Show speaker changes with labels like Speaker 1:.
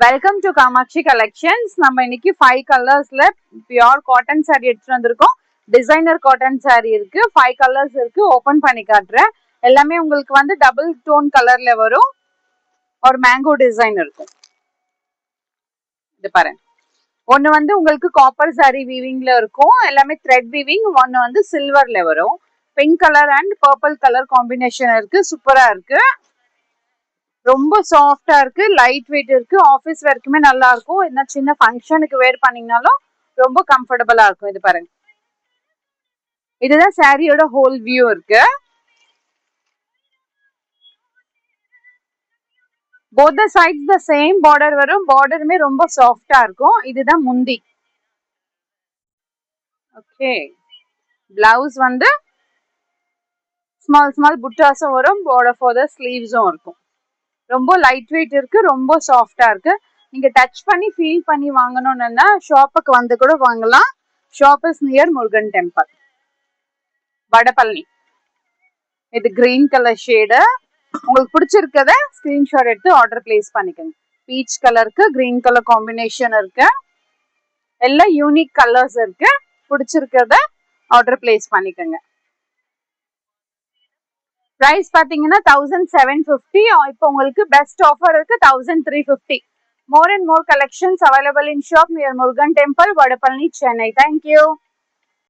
Speaker 1: Welcome to Kamakshi collections. நம்ம இன்னைக்கு 5 கலர்ஸ்ல pure cotton sorry எடுத்துட்டு வந்திருக்கோம். டிசைனர் காட்டன் சாரி இருக்கு. 5 கலர்ஸ் இருக்கு. ஓபன் பண்ணி காட்டுறேன். எல்லாமே உங்களுக்கு வந்து டபுள் டோன் கலர்ல வரும். ஒரு மேங்கோ டிசைன் இருக்கும். இது பாருங்க. ஒன்னு வந்து உங்களுக்கு காப்பர் சாரி வீவிங்ல இருக்கும். எல்லாமே த்ரெட் வீவிங். ஒன்னு வந்து சில்வர்ல வரும். Pink colour and purple colour combination இருக்கு. சூப்பரா இருக்கு. ரொம்ப சாஃப்டா இருக்கு. லைட் வெயிட் இருக்கு. ஆபீஸ் வரைக்குமே நல்லா இருக்கும். என்ன சின்ன ஃபங்க்ஷனுக்கு வேர் பண்ணீங்கனாலும் ரொம்ப கம்ஃபர்டபுளா இருக்கும். இது பாருங்க. இதுதான் சாரியோட ஹோல் வியூ இருக்கு. both the sides the same border வரும். பார்டருமே ரொம்ப சாஃப்டா இருக்கும். இதுதான் முந்தி. ஓகே. பிளவுஸ் வந்து ஸ்மால் புட்டாஸும் வரும். border for the sleevesம் இருக்கும். ரொம்ப லைட் வெயிட் இருக்கு. ரொம்ப சாஃப்டா இருக்கு. நீங்க டச் பண்ணி ஃபீல் பண்ணி வாங்கணும்னா ஷாப்புக்கு வந்து கூட வாங்கலாம். Shop is near Murugan temple, Vadapalani. இது கிரீன் கலர் ஷேடு. உங்களுக்கு பிடிச்சிருக்கத ஸ்கிரீன்ஷாட் எடுத்து ஆர்டர் பிளேஸ் பண்ணிக்கோங்க. பீச் கலருக்கு கிரீன் கலர் காம்பினேஷன் இருக்கு. எல்லாம் யூனிக் கலர்ஸ் இருக்கு. பிடிச்சிருக்கத ஆர்டர் பிளேஸ் பண்ணிக்கோங்க. பிரைஸ் பாத்தீங்கன்னா 1750. இப்போ உங்களுக்கு பெஸ்ட் ஆஃபர் இருக்கு 1350. More and more collections available in shop near Murugan Temple, Vadapalani, Chennai. Thank you.